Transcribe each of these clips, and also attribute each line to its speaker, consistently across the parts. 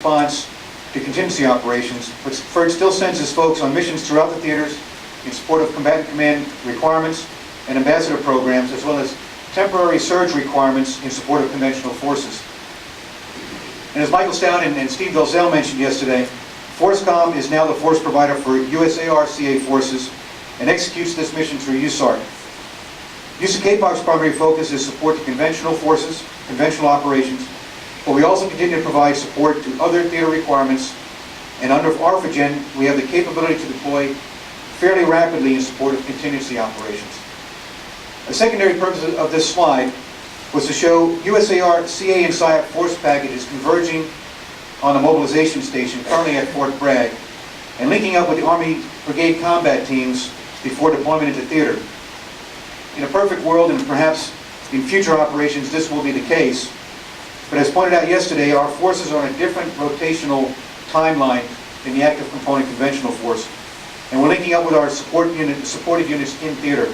Speaker 1: response to contingency operations, but it still sends its folks on missions throughout the theaters in support of combatant command requirements and ambassador programs, as well as temporary surge requirements in support of conventional forces. And as Michael Stout and Steve Dalzell mentioned yesterday, FORSCOM is now the force provider for USAR-CA forces and executes this mission through USARC. USACAPOC's primary focus is support to conventional forces, conventional operations, but we also continue to provide support to other theater requirements, and under ARFAGEN, we have the capability to deploy fairly rapidly in support of contingency operations. A secondary purpose of this slide was to show USAR, CA, and SIAP force packages converging on a mobilization station currently at Fort Bragg and linking up with the Army Brigade combat teams before deployment into theater. In a perfect world, and perhaps in future operations this will be the case, but as pointed out yesterday, our forces are on a different rotational timeline than the active component conventional force, and we're linking up with our supported units in theater.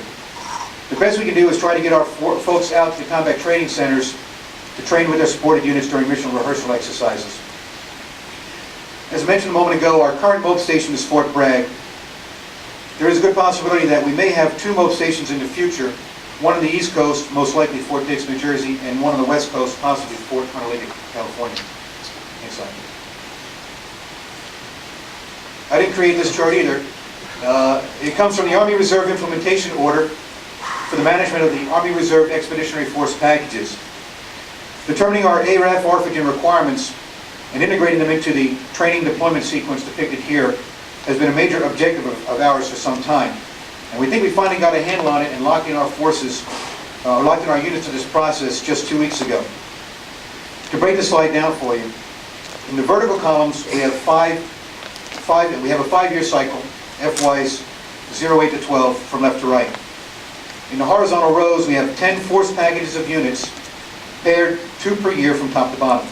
Speaker 1: The best we can do is try to get our folks out to the combat training centers to train with their supported units during mission rehearsal exercises. As I mentioned a moment ago, our current mob station is Fort Bragg. There is a good possibility that we may have two mob stations in the future, one on the East Coast, most likely Fort Dix, New Jersey, and one on the West Coast, possibly Fort Honolulu, California. Next slide. I didn't create this chart either. It comes from the Army Reserve Implementation Order for the management of the Army Reserve Expeditionary Force packages. Determining our ARAF ARFAGEN requirements and integrating them into the training deployment sequence depicted here has been a major objective of ours for some time. And we think we finally got a handle on it and locked in our forces, locked in our units to this process just 2 weeks ago. To break the slide down for you, in the vertical columns we have a 5-year cycle, FYs 08 to 12 from left to right. In the horizontal rows we have 10 force packages of units, paired 2 per year from top to bottom.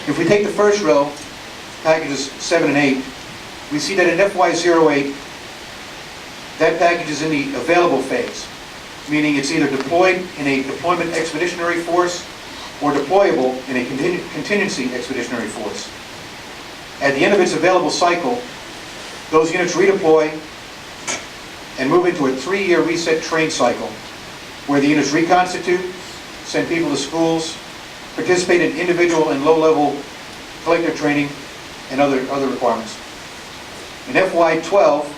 Speaker 1: If we take the first row, packages 7 and 8, we see that in FY08, that package is in the available phase, meaning it's either deployed in a deployment expeditionary force or deployable in a contingency expeditionary force. At the end of its available cycle, those units redeploy and move into a 3-year reset train cycle where the units reconstitute, send people to schools, participate in individual and low-level collective training, and other requirements. In FY12,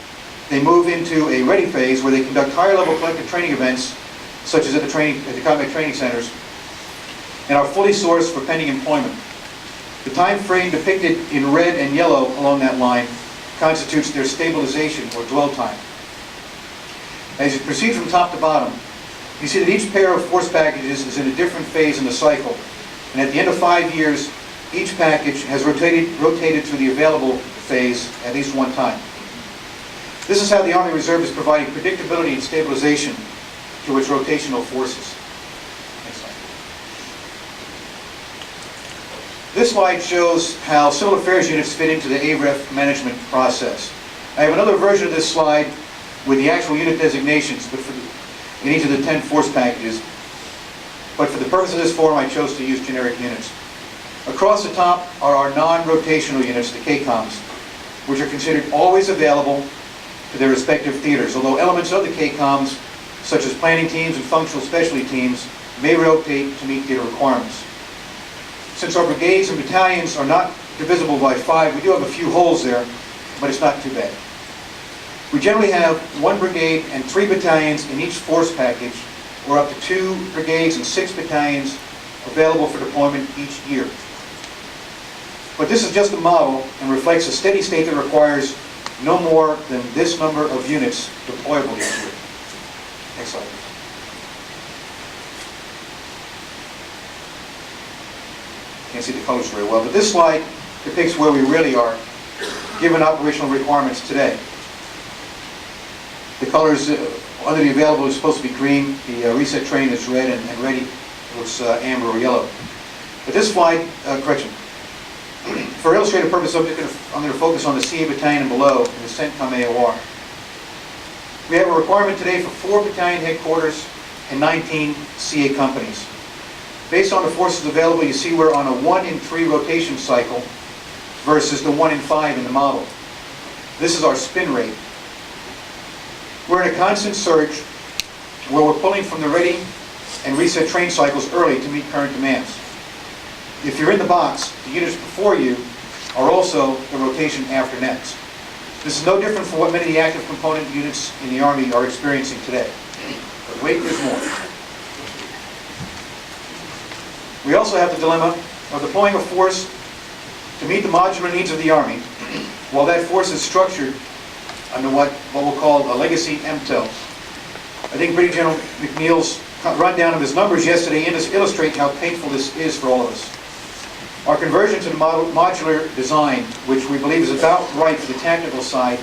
Speaker 1: they move into a ready phase where they conduct higher-level collective training events, such as at the combat training centers, and are fully sourced for pending employment. The time frame depicted in red and yellow along that line constitutes their stabilization or dwell time. As you proceed from top to bottom, you see that each pair of force packages is in a different phase in the cycle, and at the end of 5 years, each package has rotated through the available phase at least one time. This is how the Army Reserve is providing predictability and stabilization to its rotational forces. Next slide. This slide shows how civil affairs units fit into the AREF management process. I have another version of this slide with the actual unit designations in each of the 10 force packages, but for the purpose of this forum I chose to use generic units. Across the top are our non-rotational units, the KCOMs, which are considered always available to their respective theaters, although elements of the KCOMs, such as planning teams and functional specialty teams, may rotate to meet theater requirements. Since our brigades and battalions are not divisible by 5, we do have a few holes there, but it's not too bad. We generally have 1 brigade and 3 battalions in each force package, or up to 2 brigades and 6 battalions available for deployment each year. But this is just a model and reflects a steady state that requires no more than this number of units deployable each year. Next slide. Can't see the colors very well, but this slide depicts where we really are, given operational requirements today. The colors under the available is supposed to be green, the reset train is red, and ready looks amber or yellow. But this slide, for illustrative purposes, I'm going to focus on the CA battalion and below in the CENTCOM AOR. We have a requirement today for 4 battalion headquarters and 19 CA companies. Based on the forces available, you see we're on a 1 in 3 rotation cycle versus the 1 in 5 in the model. This is our spin rate. We're in a constant surge where we're pulling from the ready and reset train cycles early to meet current demands. If you're in the box, the units before you are also the rotation after next. This is no different from what many of the active component units in the Army are experiencing today. But wait, there's more. We also have the dilemma of deploying a force to meet the modular needs of the Army, while that force is structured under what we'll call a legacy MTEL. I think Brigadier General McNeil's rundown of his numbers yesterday illustrates how painful this is for all of us. Our conversion to the modular design, which we believe is about right for the tactical side,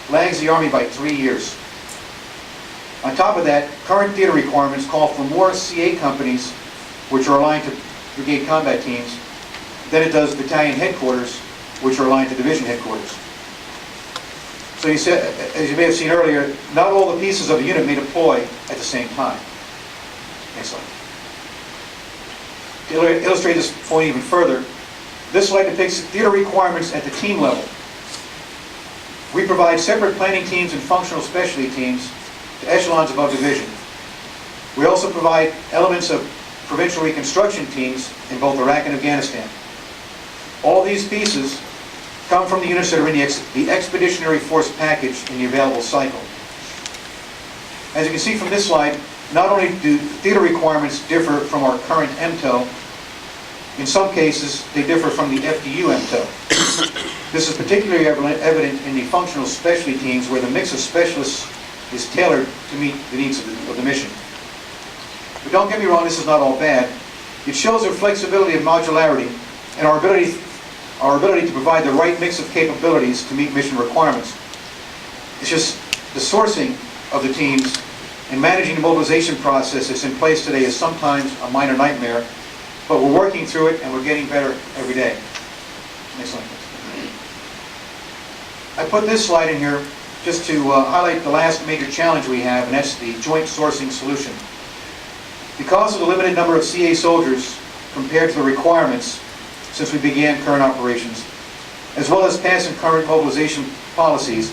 Speaker 1: lags the Army by 3 years. On top of that, current theater requirements call for more CA companies, which are aligned to brigade combat teams, than it does battalion headquarters, which are aligned to division headquarters. So you said, as you may have seen earlier, not all the pieces of a unit may deploy at the same time. Next slide. To illustrate this point even further, this slide depicts theater requirements at the team level. We provide separate planning teams and functional specialty teams to echelons above division. We also provide elements of provincial reconstruction teams in both Iraq and Afghanistan. All these pieces come from the units that are in the Expeditionary Force package in the available cycle. As you can see from this slide, not only do theater requirements differ from our current MTEL, in some cases they differ from the FDU MTEL. This is particularly evident in the functional specialty teams, where the mix of specialists is tailored to meet the needs of the mission. But don't get me wrong, this is not all bad. It shows the flexibility of modularity and our ability to provide the right mix of capabilities to meet mission requirements. It's just the sourcing of the teams and managing the mobilization process that's in place today is sometimes a minor nightmare, but we're working through it and we're getting better every day. Next slide, please. I put this slide in here just to highlight the last major challenge we have, and that's the joint sourcing solution. Because of the limited number of CA soldiers compared to the requirements since we began current operations, as well as past and current mobilization policies,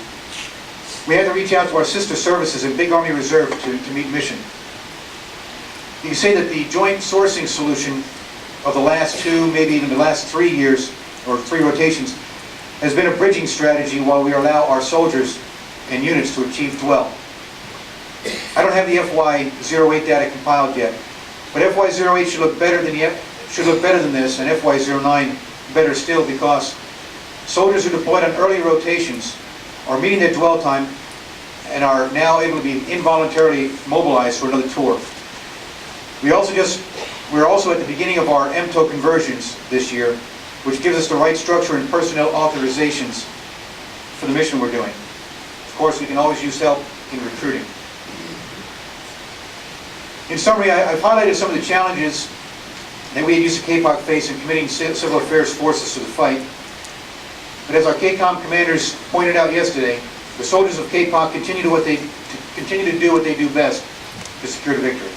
Speaker 1: we had to reach out to our sister services in Big Army Reserve to meet mission. You can say that the joint sourcing solution of the last 2, maybe even the last 3 years, or 3 rotations, has been a bridging strategy while we allow our soldiers and units to achieve dwell. I don't have the FY08 data compiled yet, but FY08 should look better than this, and FY09 better still, because soldiers who deployed on early rotations are meeting their dwell time and are now able to be involuntarily mobilized for another tour. We're also at the beginning of our MTO conversions this year, which gives us the right structure and personnel authorizations for the mission we're doing. Of course, we can always use help in recruiting. In summary, I've highlighted some of the challenges that we at USACAPOC face in committing civil affairs forces to the fight. But as our KCOM commanders pointed out yesterday, the soldiers of KPOC continue to do what they do best to secure the victory.